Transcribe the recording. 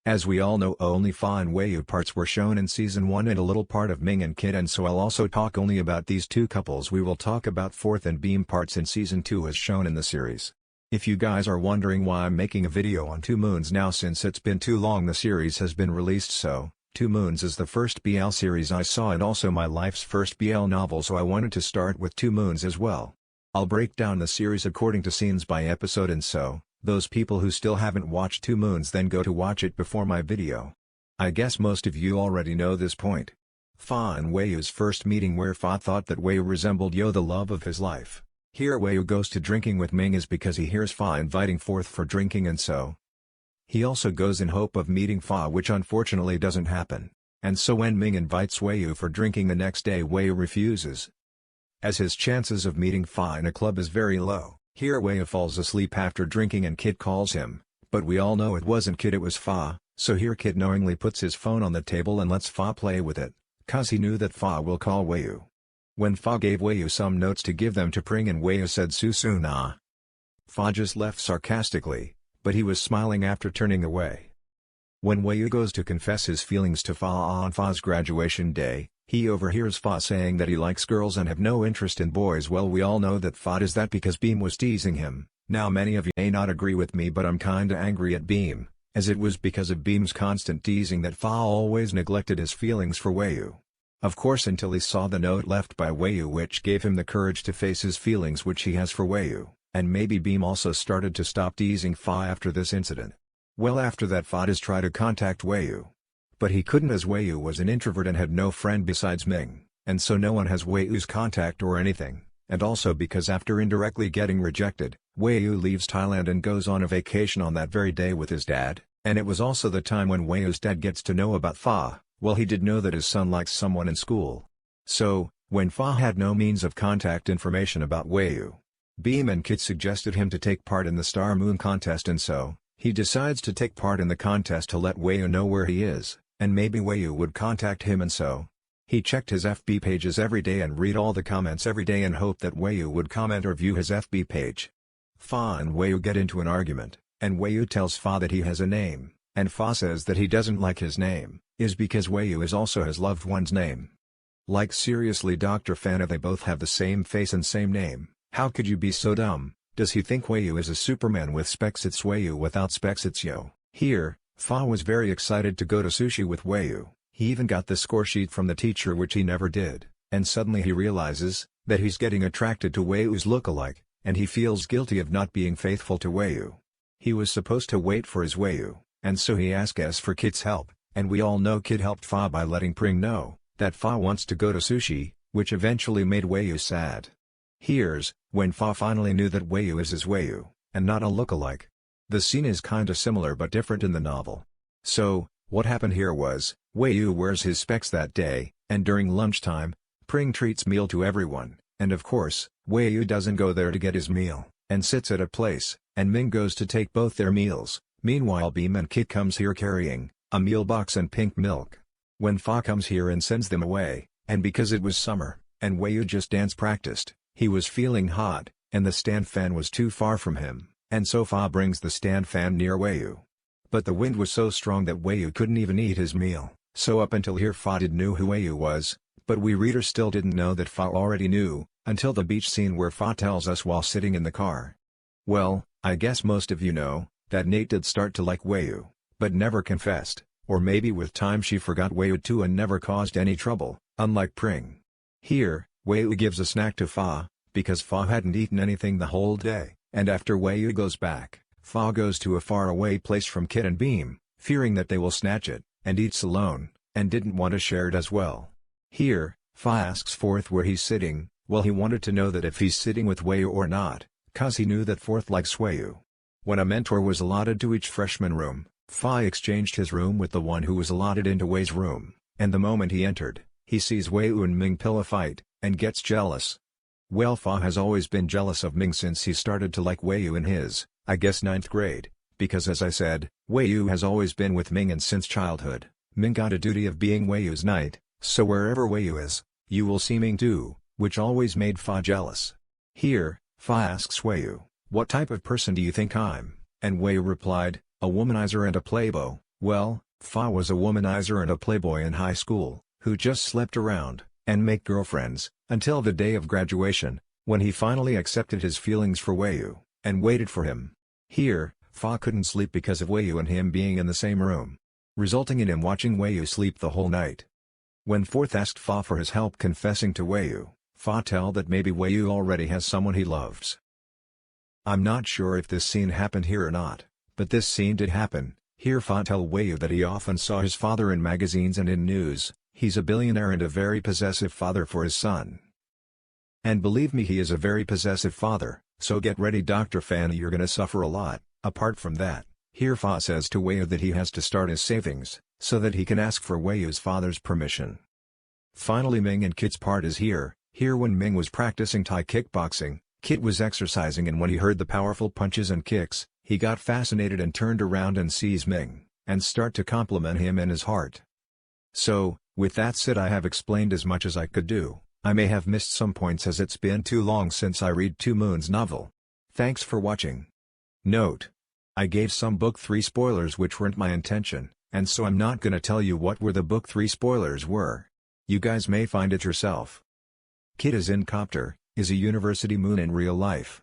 As we all know, only Fa and Wei parts were shown in Season 1 and a little part of Ming and Kit, and so I'll also talk only about these two couples. We will talk about Fourth and Beam parts in Season 2 as shown in the series. If you guys are wondering why I'm making a video on Two Moons now, since it's been too long, the series has been released, so Two Moons is the first BL series I saw and also my life's first BL novel, so I wanted to start with Two Moons as well. I'll break down the series according to scenes by episode, and so those people who still haven't watched Two Moons then go to watch it before my video. I guess most of you already know this point. Fa and Wei's first meeting, where Fa thought that Wei resembled Yo, the love of his life. Here Wei goes to drinking with Ming is because he hears Fa inviting Fourth for drinking, and so he also goes in hope of meeting Fa, which unfortunately doesn't happen. And so when Ming invites Wei for drinking the next day, Wei refuses, as his chances of meeting Fa in a club is very low. Here Wei falls asleep after drinking and Kit calls him, but we all know it wasn't Kit, it was Fa, so here Kit knowingly puts his phone on the table and lets Fa play with it, cause he knew that Fa will call Wei. When Fa gave Wei some notes to give them to Pring and Wei said "Susu na," Fa just left sarcastically, but he was smiling after turning away. When Wei goes to confess his feelings to Fa on Fa's graduation day, he overhears Fa saying that he likes girls and have no interest in boys. Well, we all know that Fa does that because Beam was teasing him. Now many of you may not agree with me, but I'm kinda angry at Beam, as it was because of Beam's constant teasing that Fa always neglected his feelings for Wei. Of course, until he saw the note left by Wei, which gave him the courage to face his feelings which he has for Wei, and maybe Beam also started to stop teasing Fa after this incident. Well, after that Fa does try to contact Wei, but he couldn't as Wei was an introvert and had no friend besides Ming, and so no one has Wei's contact or anything, and also because after indirectly getting rejected, Wei leaves Thailand and goes on a vacation on that very day with his dad, and it was also the time when Wei's dad gets to know about Fa. Well, he did know that his son likes someone in school. So, when Fa had no means of contact information about Wei, Beam and Kit suggested him to take part in the Star Moon contest, and so he decides to take part in the contest to let Wei know where he is, and maybe Wei would contact him, and so he checked his FB pages every day and read all the comments every day and hoped that Wei would comment or view his FB page. Fa and Wei get into an argument, and Wei tells Fa that he has a name, and Fa says that he doesn't like his name, is because Wei is also his loved one's name. Like seriously, Dr. Fana, they both have the same face and same name. How could you be so dumb? Does he think Wei is a Superman with specs? It's Wei without specs, it's Yo. Here, Fa was very excited to go to sushi with Wei. He even got the score sheet from the teacher, which he never did, and suddenly he realizes that he's getting attracted to Wei's look-alike, and he feels guilty of not being faithful to Wei. He was supposed to wait for his Wei, and so he asks for Kit's help, and we all know Kit helped Fa by letting Pring know that Fa wants to go to sushi, which eventually made Wei sad. Here's when Fa finally knew that Wei is his Wei, and not a look-alike. The scene is kinda similar but different in the novel. So, what happened here was, Wei wears his specs that day, and during lunchtime, Pring treats meal to everyone, and of course, Wei doesn't go there to get his meal, and sits at a place, and Ming goes to take both their meals. Meanwhile, Beam and Kit comes here carrying a meal box and pink milk. When Fa comes here and sends them away, and because it was summer, and Wei just dance practiced, he was feeling hot, and the stand fan was too far from him, and so Fa brings the stand fan near Wei. But the wind was so strong that Wei couldn't even eat his meal, so up until here Fa did knew who Wei was, but we readers still didn't know that Fa already knew, until the beach scene where Fa tells us while sitting in the car. Well, I guess most of you know that Nate did start to like Wei, but never confessed, or maybe with time she forgot Wei too and never caused any trouble, unlike Pring. Here, Wei gives a snack to Fa, because Fa hadn't eaten anything the whole day, and after Wei goes back, Fa goes to a faraway place from Kit and Beam, fearing that they will snatch it, and eats alone, and didn't want to share it as well. Here, Fa asks Fourth where he's sitting. Well, he wanted to know that if he's sitting with Wei or not, cause he knew that Fourth likes Wei. When a mentor was allotted to each freshman room, Fa exchanged his room with the one who was allotted into Wei's room, and the moment he entered, he sees Wei and Ming pillow fight, and gets jealous. Well, Fa has always been jealous of Ming since he started to like Wei in his, I guess, 9th grade, because as I said, Wei has always been with Ming, and since childhood, Ming got a duty of being Wei's knight, so wherever Wei is, you will see Ming too, which always made Fa jealous. Here, Fa asks Wei, "What type of person do you think I'm?" And Wei replied, "A womanizer and a playboy," Well, Fa was a womanizer and a playboy in high school, who just slept around, and make girlfriends, until the day of graduation, when he finally accepted his feelings for Wei-yu, and waited for him. Here, Fa couldn't sleep because of Wei-yu and him being in the same room, resulting in him watching Wei-yu sleep the whole night. When Fourth asked Fa for his help confessing to Wei-yu, Fa told that maybe Wei-yu already has someone he loves. I'm not sure if this scene happened here or not, but this scene did happen. Here Fa tell Wei-yu that he often saw his father in magazines and in news. He's a billionaire and a very possessive father for his son. And believe me, he is a very possessive father, so get ready Dr. Fanny, you're gonna suffer a lot. Apart from that, here Fa says to Wei-yu that he has to start his savings, so that he can ask for Wei-yu's father's permission. Finally Ming and Kit's part is here. Here when Ming was practicing Thai kickboxing, Kit was exercising, and when he heard the powerful punches and kicks, he got fascinated and turned around and sees Ming, and start to compliment him in his heart. So, with that said, I have explained as much as I could do. I may have missed some points as it's been too long since I read Two Moons novel. Thanks for watching. Note: I gave some Book 3 spoilers which weren't my intention, and so I'm not gonna tell you what were the Book 3 spoilers were. You guys may find it yourself. Kit is in Copter, is a university moon in real life.